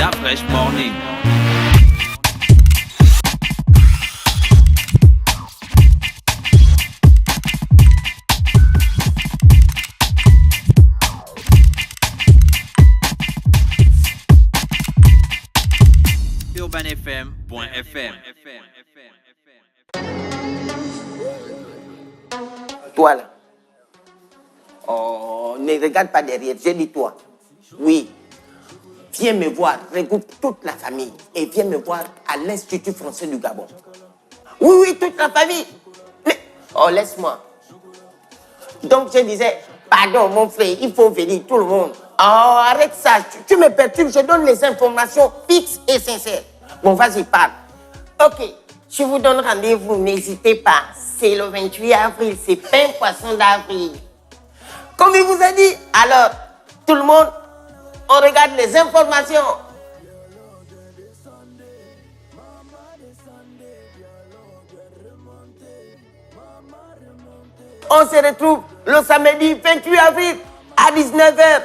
That fresh morning. UrbanFM.fm. Toi là. Oh, ne regarde pas derrière, je dis toi. Oui. Viens me voir, regroupe toute la famille et viens me voir à l'Institut français du Gabon. Oui, toute la famille. Mais, oh, laisse-moi. Donc je disais, pardon mon frère, il faut venir tout le monde. Oh, arrête ça, tu me perturbes, je donne les informations fixes et sincères. Bon, vas-y, parle. Ok, je vous donne rendez-vous, n'hésitez pas. C'est le 28 avril, c'est pain poisson d'avril. Comme il vous a dit, alors, tout le monde, on regarde les informations. On se retrouve le samedi 28 avril à 19h.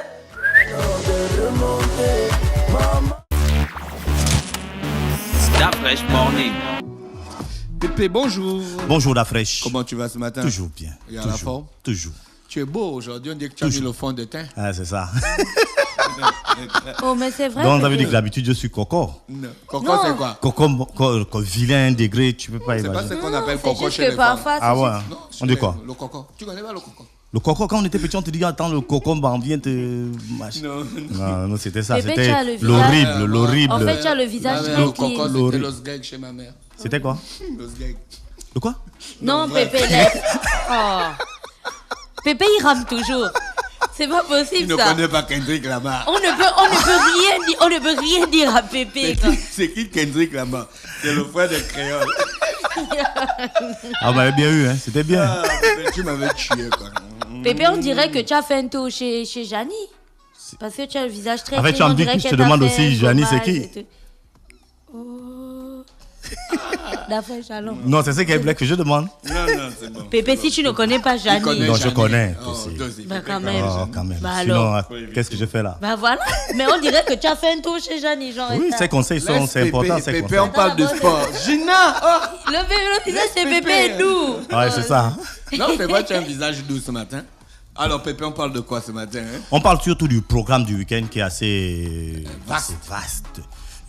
That fresh morning. Pépé, bonjour. Bonjour la fraîche. Comment tu vas ce matin? Toujours bien. Et à la forme? Toujours. Tu es beau aujourd'hui, on dit que tu as mis le fond de teint. Ah, c'est ça. Oh, mais c'est vrai. Donc, on avait dit que d'habitude, je suis coco. Non. Coco, Non. c'est quoi? Coco, vilain degré, tu peux pas C'est pas imaginer. ce qu'on appelle C'est coco juste chez que les femmes. parfois, Ah ouais. Non, On dit quoi? Le coco. Tu connais pas le coco? Le coco, quand on était petit, on te dit, attends, le coco, bah, on vient te... Non, c'était ça. Pépé, C'était tu as le visage- l'horrible. En fait, tu as le visage Ma mère, très le coco, clean. c'était l'os grec chez ma mère. C'était quoi? L'os grec. Le quoi? Non, bref. Pépé, laisse. Oh. Pépé, il rame toujours. C'est pas Tu possible, ne ça. connais pas Kendrick Lamar. On ne peut rien dire à Pépé. quoi. C'est qui Kendrick Lamar? C'est le frère de Créole. Ah, on m'avait bien eu, hein. C'était bien. Ah, Pépé, tu m'avais tué, quoi. Pépé, on dirait que tu as fait un tour chez Jani. Parce que tu as le visage très En fait, clean, tu en on dis dirait que je te qu'elle t'a demande fait aussi, un Jani, c'est gommage qui? et tout. Oh. La fraîche, alors. Non, c'est ce qu'elle voulait que je demande. Non, c'est bon. Pépé, si tu ne connais pas Jani. connaît Non, je Jani. connais Oh, aussi. dosé. Bah, quand même. Oh, quand même. Bah, Sinon, alors. qu'est-ce que je fais là? Bah voilà. Mais on dirait que tu as fait un tour chez Jani. Genre, Oui, ces conseils sont, Laisse c'est important, Pépé, ces Pépé, conseils. on parle de sport. Gina! Oh! Le visage c'est Pépé. Pépé et nous. Ouais, c'est ça. Non, c'est vrai, tu as un visage doux ce matin. Alors, Pépé, on parle de quoi ce matin, hein? On parle surtout du programme du week-end qui est assez Vaste. vaste.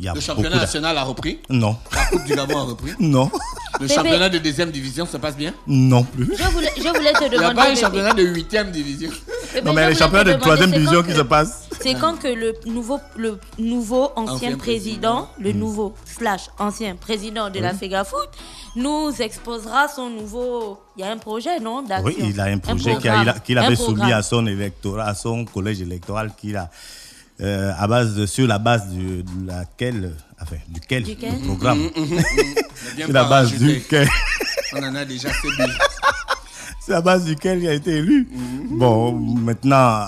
Il y a Le beaucoup championnat de... national a repris. Non, La Coupe du Gabon a repris. non, Le Pépé. championnat de deuxième division se passe bien. non plus. Je voulais te Il n'y a demander. pas un Pépé. championnat de huitième division. Pépé, Non, mais je les voulais championnats te de demander, troisième c'est division quand qui que- se passent. C'est quand que le nouveau ancien Ancien président, le Hmm. nouveau / ancien président de la FEGAFOOT, nous exposera son nouveau. Il y a un projet, non, d'action. Oui, il a un projet programme. qu'il avait Un soumis programme. à son électorat, à son collège électoral qu'il a sur la base duquel Duquel le programme, Bien sur la pas base rajouter. duquel. On en a déjà séduit. C'est la base duquel il a été élu. Bon, maintenant,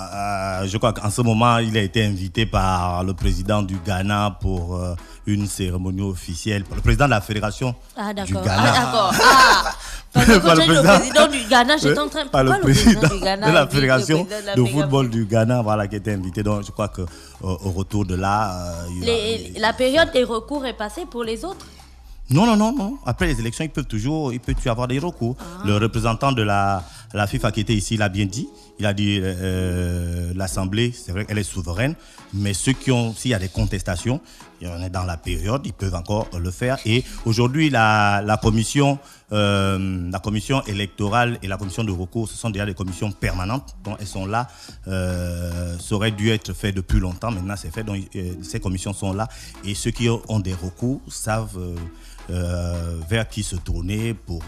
je crois qu'en ce moment, il a été invité par le président du Ghana pour une cérémonie officielle, par le président de la fédération Ah, du d'accord. Ghana. Ah, d'accord. Ah, parce que quand Par tu as dit le président- président du Ghana, j'étais en train de par le pourquoi président du Ghana de la invite le fédération président de la de FEGAFOOT? football du Ghana, voilà, qui était invité. Donc, je crois que au retour de là, il y aura- La période des recours est passée pour les autres. Non. Après les élections, il peut y avoir des recours. Le représentant de la FIFA qui était ici l'a bien dit. Il a dit l'Assemblée, c'est vrai qu'elle est souveraine, mais s'il y a des contestations, on est dans la période, ils peuvent encore le faire. Et aujourd'hui, la commission électorale et la commission de recours, ce sont déjà des commissions permanentes. Donc elles sont là. Ça aurait dû être fait depuis longtemps. Maintenant, c'est fait. Donc ces commissions sont là. Et ceux qui ont des recours savent vers qui se tourner pour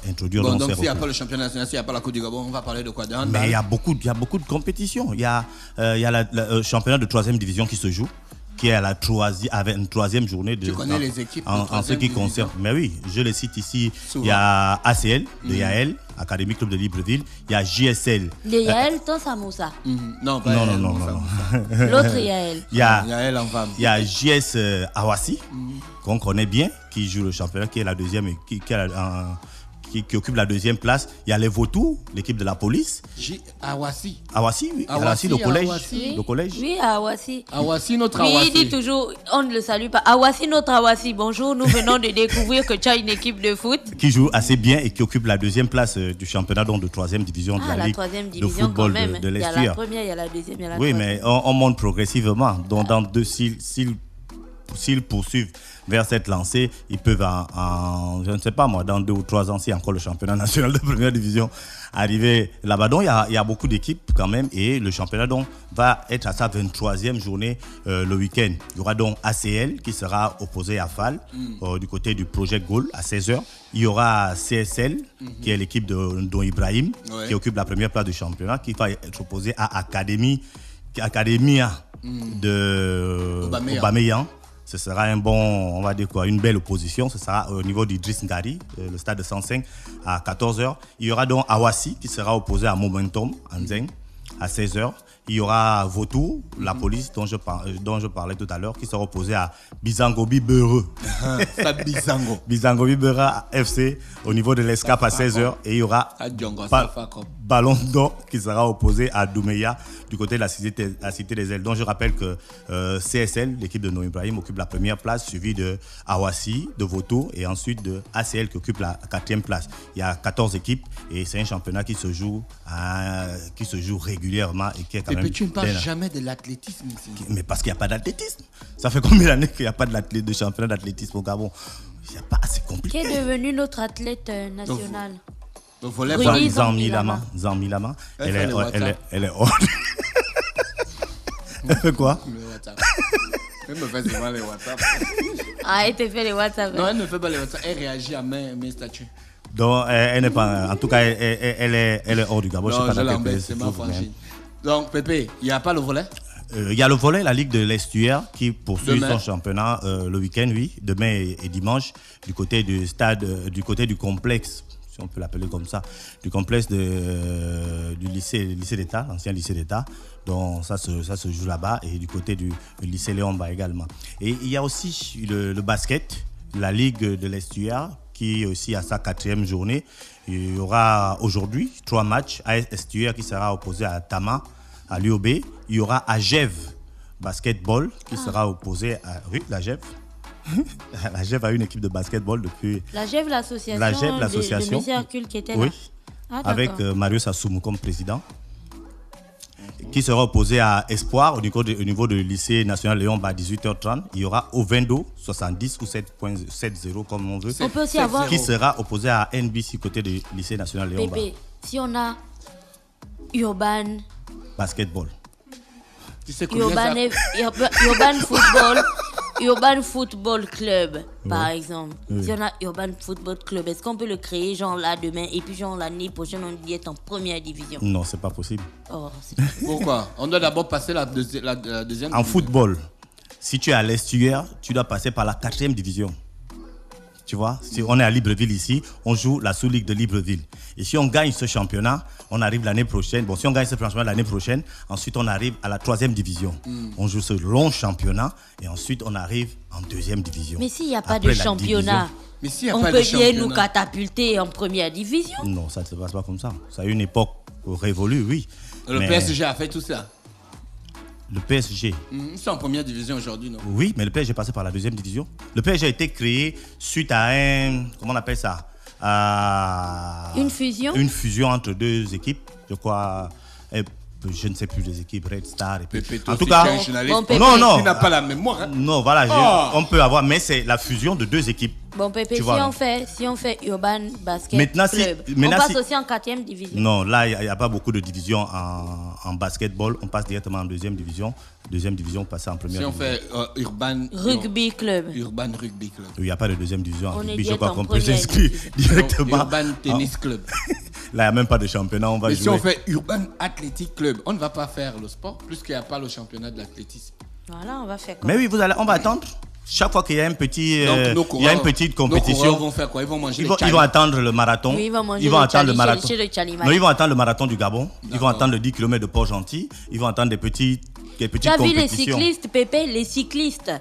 introduire Bon, dans donc ces s'il n'y a recours. pas le championnat national, s'il n'y a pas la Coupe du Gabon, on va parler de quoi? De handball? Mais il y a beaucoup de compétitions. Il y a le championnat de troisième division qui se joue, qui est avec une troisième journée. Tu connais les équipes de en ce troisième qui division? concerne. Mais oui, je les cite ici. Souvent. Il y a ACL de Yael, Académie Club de Libreville. Il y a JSL. Les Yael Tansa Moussa. Non, pas elle, Non. L'autre Yael. Il y a Il y a elle en femme. Il y a JS Awassi, qu'on connaît bien, qui joue le championnat, qui est la deuxième, qui qui occupe la deuxième place. Il y a les Vautours, l'équipe de la police. Awassi. Awassi, oui. Awassi, le collège. Awassi. Le collège. Oui, à Awassi. Awassi, notre Oui, Awassi. il dit toujours, on ne le salue pas. Awassi, notre Awassi. Bonjour, nous venons de découvrir que tu as une équipe de foot. Qui joue assez bien et qui occupe la deuxième place du championnat, donc de troisième division de Ah, la la Ligue troisième de division football quand même. de Il y a la l'Estuaire. première, il y a la deuxième, il y a la Oui, troisième. mais on monte progressivement. Donc, s'ils poursuivent vers cette lancée, ils peuvent, je ne sais pas moi, dans 2 ou 3 ans, si encore le championnat national de première division arriver là-bas. Donc, il y a beaucoup d'équipes quand même et le championnat donc, va être à sa 23e journée le week-end. Il y aura donc ACL qui sera opposé à FAL du côté du Project Goal à 16h. Il y aura CSL qui est l'équipe de Don Ibrahim qui occupe la première place du championnat qui va être opposé à Academia de Aubameyang. Ce sera une belle opposition. Ce sera au niveau du Driss Ngari, le stade de 105, à 14h. Il y aura donc Awassi qui sera opposé à Momentum, Anzeng, à 16h. Il y aura Vautour, la police dont je parlais tout à l'heure, qui sera opposé à Bizangobi Beureux. Bizangobi Beureux FC au niveau de l'Escape à 16h. Et il y aura Ballon d'Or qui sera opposé à Doumeya du côté de la Cité des Ailes. Donc je rappelle que CSL, l'équipe de Noé Ibrahim, occupe la première place, suivie de Awassi, de Vautour et ensuite de ACL qui occupe la 4e place. Il y a 14 équipes et c'est un championnat qui se joue régulièrement et qui est quand même... Mais tu ne parles jamais de l'athlétisme ici. Mais parce qu'il n'y a pas d'athlétisme. Ça fait combien d'années qu'il n'y a pas de championnat d'athlétisme au Gabon? Il n'y a pas assez compliqué. Qui est devenu notre athlète national? Donc, volet Rudy Zamilama. Elle est hors. Elle fait quoi? Elle me fait souvent les WhatsApp. Ah, elle te fait les WhatsApp. Non, elle ne fait pas les WhatsApp. Elle réagit à mes statuts. Donc, elle n'est pas. En tout cas, elle est hors du Gabon. Non, je l'embête, c'est ma franchise. Donc, Pépé, il n'y a pas le volet? Il y a le volet, la Ligue de l'Estuaire qui poursuit Demain. son championnat le week-end, oui, demain et dimanche, du côté du stade, du côté du complexe, si on peut l'appeler comme ça, du complexe du lycée d'État, l'ancien lycée d'État. Donc ça se joue là-bas et du côté du lycée Léomba également. Et il y a aussi le basket, la Ligue de l'Estuaire qui est aussi à sa 4e journée. Il y aura aujourd'hui 3 matchs. AS Estuaire qui sera opposé à Tama, à l'UOB. Il y aura Agev Basketball qui sera opposé à... Oui, l'Agev. L'Agev a une équipe de basketball depuis... L'Agev, l'association de Messieurs Hercule qui était là. Oui, avec Marius Assoumou comme président. Qui sera opposé à Espoir au niveau du lycée national Léon à 18h30. Il y aura Ovendo 70 ou 7.70 comme on veut. On peut aussi avoir... Qui sera opposé à NBC côté du lycée national Léon. Bébé, si on a Urban... Basketball. Tu sais Urban Football Club, par exemple. Si on a Urban Football Club, est-ce qu'on peut le créer genre là demain et puis genre l'année prochaine on y est en première division? Non, c'est pas possible. Oh, c'est... Pourquoi? On doit d'abord passer la deuxième En division. football, si tu es à l'Estuaire, tu dois passer par la 4e division. Tu vois, si on est à Libreville ici, on joue la sous-ligue de Libreville. Et si on gagne ce championnat, on arrive l'année prochaine. Bon, si on gagne ce championnat l'année prochaine, ensuite on arrive à la 3e division. On joue ce long championnat et ensuite on arrive en 2e division. Mais s'il n'y a pas Après de la championnat, Mais s'il y a on pas peut de bien championnat. nous catapulter en première division. Non, ça ne se passe pas comme ça. Ça a une époque révolue, oui. Le Mais PSG a fait tout ça. Le PSG. C'est en première division aujourd'hui, non? Oui, mais le PSG est passé par la 2e division. Le PSG a été créé suite à comment on appelle ça? Une fusion? Une fusion entre 2 équipes, je crois. Je ne sais plus les équipes, Red Star et puis... Pépé, En tout cas, Pépé. non. Tu n'as pas la mémoire. Hein? Non, voilà, on peut avoir, mais c'est la fusion de 2 équipes. Bon, Pépé, Tu vois, si on fait Urban Basket Maintenant, Club, on passe aussi en 4e division. Non, là, il n'y a pas beaucoup de divisions en basketball. On passe directement en 2e division. 2e division, on passe en première Si on division. fait Urban Rugby Club. Urban Rugby Club. Il n'y a pas de 2e division en On est rugby. Je direct crois en qu'on peut première s'inscrire division. directement. Urban Tennis Club. Là, il n'y a même pas de championnat. On va Mais jouer. si on fait Urban Athletic Club, on ne va pas faire le sport, puisqu'il n'y a pas le championnat de l'athlétisme. Voilà, on va faire comme Mais oui, on va attendre. Chaque fois qu'il y a un petit, Donc, il y a une petite Nos compétition, coureurs vont faire quoi? Ils vont manger ils vont attendre le marathon. Oui, ils vont manger Ils vont le attendre le Tchali marathon. chez le Tchali. Non, ils vont attendre le marathon du Gabon. Ils vont attendre le 10 km de Port-Gentil. Ils vont attendre des petites Tu as vu les compétitions. cyclistes, Pépé, les cyclistes,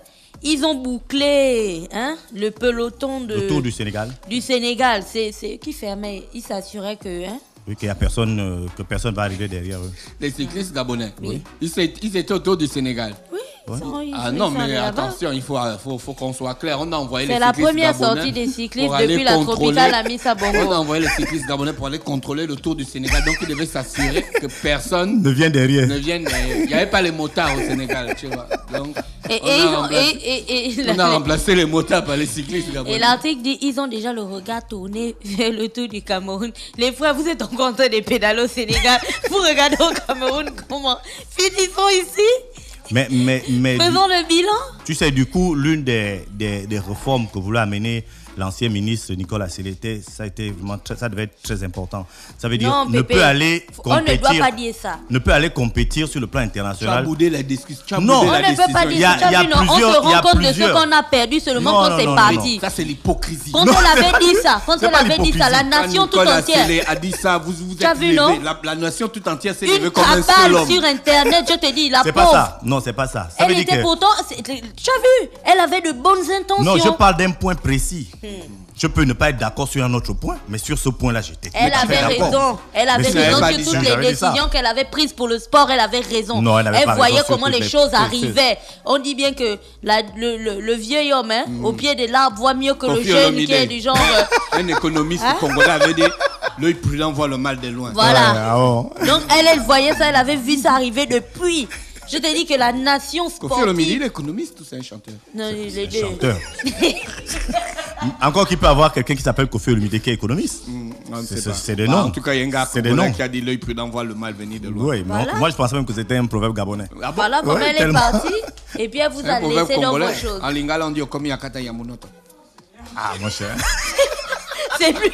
ils ont bouclé le peloton Le Tour du Sénégal. Du Sénégal, c'est qui fermait. Ils s'assuraient que... Oui, qu'il y a personne, que personne va arriver derrière eux. Les cyclistes gabonais. Oui. Ils étaient autour du Sénégal. Oui. Ah non, mais attention, il faut qu'on soit clair. On a envoyé les c'est la cyclistes première gabonais sortie des cyclistes pour aller depuis la tropicale à Missa On a Bongo. envoyé les cyclistes gabonais pour aller contrôler le Tour du Sénégal. Donc, ils devaient s'assurer que personne Ne vient derrière. ne vienne. Il n'y avait pas les motards au Sénégal, tu vois. Donc, Et on a remplacé les motards par les cyclistes gabonais. Et l'article dit ils ont déjà le regard tourné vers le Tour du Cameroun. Les frères, vous êtes encore en train de pédaler au Sénégal. Vous regardez au Cameroun comment? Finissons ici. Mais Faisons le bilan. tu sais, du coup, l'une des réformes que voulait amener l'ancien ministre Nicolas Sélété, ça devait être très important. Ça veut dire Non, ne Pépé, peut aller on ne compétir. doit pas dire ça. Ne peut aller compétir sur le plan Tu as international. boudé la discussion. Non. On ne peut pas dire ça. Il y a On se plusieurs- rend compte de ce qu'on a perdu seulement Non, quand non, c'est non, parti. Ça, c'est l'hypocrisie. Quand elle avait dit ça, C'est pas l'hypocrisie. la nation tout Nicolas entière. Sélé a dit ça, vous Tu as êtes vu, levé. non? La nation tout entière s'est levée Une comme un seul cabale homme. sur Internet, je te dis, la C'est pas pauvre. ça. Non, c'est pas ça. Ça veut Elle dire était que... pourtant, tu as vu, elle avait de bonnes intentions. Non, je parle d'un point précis. Je peux ne pas être d'accord sur un autre point, mais sur ce point-là, j'étais tout Elle à fait avait d'accord. raison. Elle avait Mais si raison j'avais pas sur dit toutes ça, les j'aurais dit ça. décisions qu'elle avait prises pour le sport. Elle avait raison. Non, elle avait pas voyait raison sur comment toutes les les- choses c'est- arrivaient. On dit bien que le vieil homme, au pied de l'arbre, voit mieux que le Kofi jeune Olomide. qui est du genre. Un économiste congolais avait dit l'œil prudent voit le mal de loin. Voilà. Ouais, ah bon. Donc elle voyait ça, elle avait vu ça arriver depuis. Je te dis que la nation Kofi Olomide, il sportive. est économiste ou c'est un chanteur? Non, les deux. Chanteur. Encore qu'il peut avoir quelqu'un qui s'appelle Kofi Olomide qui est économiste. On ne sait pas. C'est des Bah, noms. En tout cas, il y a un gars C'est des congolais noms. qui a dit l'œil prudent voit le mal venir de loin. Oui, mais Voilà. moi je pensais même que c'était un proverbe gabonais. Ah bon? Voilà comment Ouais, elle tellement. est partie. Et puis elle vous C'est un a proverbe laissé dans congolais. vos choses. En lingala, on dit Okomi Yakata Yamunoto. Ah, mon cher. C'est plus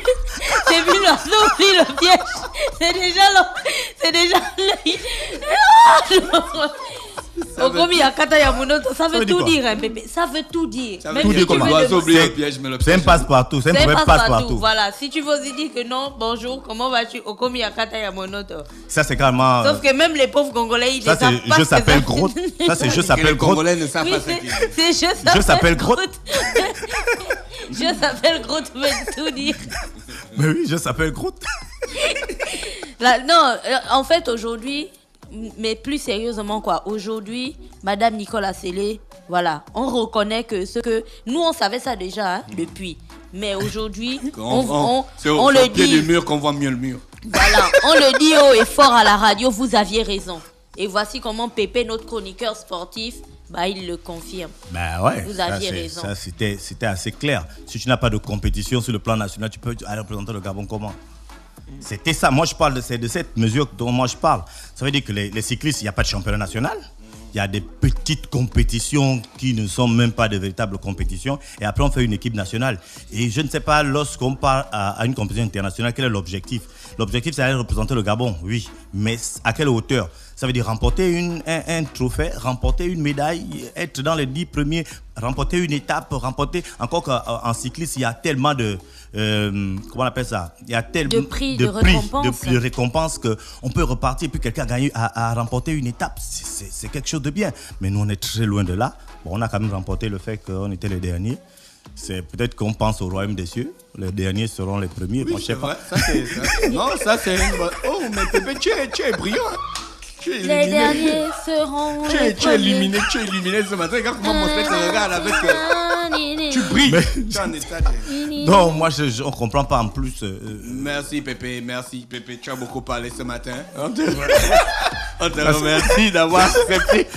l'oiseau, plus le piège. C'est déjà Okomi Yakata Yamunoto, ça veut veut dire tout quoi? dire, hein, bébé. Ça veut tout dire. Ça Même veut si dire tu comment? veux L'oiseau le- oublie le C'est- piège, mais le C'est un piège. passe-partout, c'est un C'est proverbe passe-partout. passe-partout. Voilà. Si tu veux aussi dire que non, bonjour, comment vas-tu? Okomi Yakata Yamunoto. Ça, c'est carrément. Sauf que même les pauvres Congolais, ils Ça, ne savent c'est pas je ce que s'appelle ça- Grotte. Ça, c'est je Et les s'appelle Grotte. Congolais ne savent Oui, pas ce qu'il dit. c'est Je s'appelle Grotte. Je s'appelle Grotte, veut tout dire. Mais oui, je s'appelle Grotte. Non, en fait, aujourd'hui, mais plus sérieusement, quoi, aujourd'hui, Madame Nicolas Sélé, voilà, on reconnaît que ce que nous, on savait ça déjà depuis. Mais aujourd'hui, C'est on au le pied du dit. mur qu'on voit mieux le mur. Voilà, on le dit haut et fort à la radio, vous aviez raison. Et voici comment Pépé, notre chroniqueur sportif, bah, il le confirme. Ben ouais. Vous ça, aviez c'est- raison. Ça, c'était assez clair. Si tu n'as pas de compétition sur le plan national, tu peux aller représenter le Gabon comment? C'était ça. Moi, je parle de cette mesure dont moi je parle. Ça veut dire que les cyclistes, il n'y a pas de championnat national. Il y a des petites compétitions qui ne sont même pas de véritables compétitions. Et après, on fait une équipe nationale. Et je ne sais pas, lorsqu'on part à une compétition internationale, quel est l'objectif? L'objectif, c'est d'aller représenter le Gabon, oui. Mais à quelle hauteur? Ça veut dire remporter un trophée, remporter une médaille, être dans les 10 premiers, remporter une étape, remporter... Encore qu'en cyclisme, il y a tellement de... comment on appelle ça? Il y a tellement De prix, de récompenses. de récompenses qu'on peut repartir et puis quelqu'un a remporté une étape. C'est quelque chose de bien. Mais nous, on est très loin de là. Bon, on a quand même remporté le fait qu'on était les derniers. C'est peut-être qu'on pense au royaume des cieux. Les derniers seront les premiers. Oui, Bon, je c'est sais pas. vrai. Ça, c'est ça. Non, ça, c'est une bonne... Oh, mais Pépé, tu es brillant. Hein. Tu es Les éliminé. derniers seront Tu les es premiers. éliminé ce matin. Regarde comment mon frère te regarde avec... Tu brilles. Tu es en état de... Non, moi, on ne comprend pas en plus. Merci Pépé. Tu as beaucoup parlé ce matin. On te remercie d'avoir accepté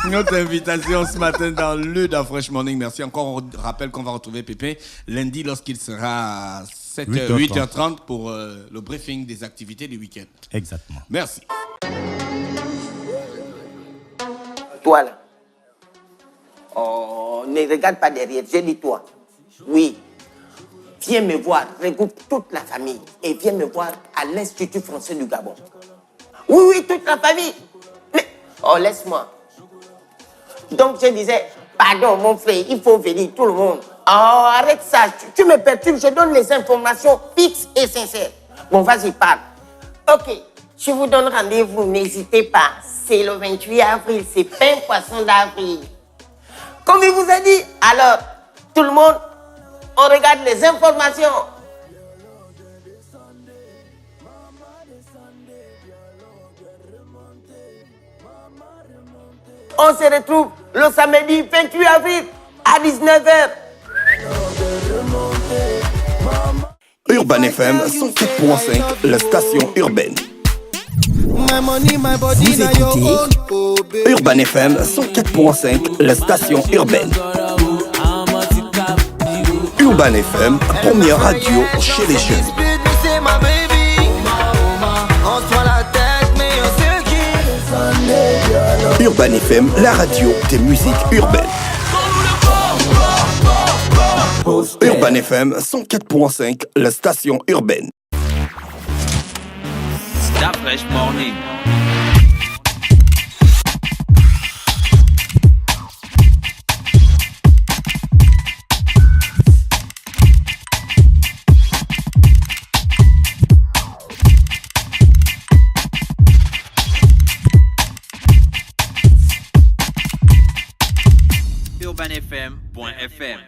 notre invitation ce matin dans le Fresh Morning. Merci encore. On rappelle qu'on va retrouver Pépé lundi lorsqu'il sera à 8h30 pour le briefing des activités du week-end. Exactement. Merci. Toi là. Oh, ne regarde pas derrière, je dis toi. Oui. Viens me voir, regroupe toute la famille et viens me voir à l'Institut français du Gabon. Oui, toute la famille. Mais, oh, laisse-moi. Donc je disais, pardon mon frère, il faut venir tout le monde. Oh, arrête ça, tu me perturbes, je donne les informations fixes et sincères. Bon, vas-y, parle. Ok, je vous donne rendez-vous, n'hésitez pas. C'est le 28 avril, c'est pain poisson d'avril. Comme il vous a dit. Alors, tout le monde, on regarde les informations. On se retrouve le samedi 28 avril à 19h. Urban FM 104.5, la station urbaine. Vous écoutez Urban FM 104.5, la station urbaine. Urban FM, première radio chez les jeunes. Urban FM, la radio des musiques urbaines. Urban FM 104.5, la station urbaine. Stop Fresh Morning. UrbanFM.fm.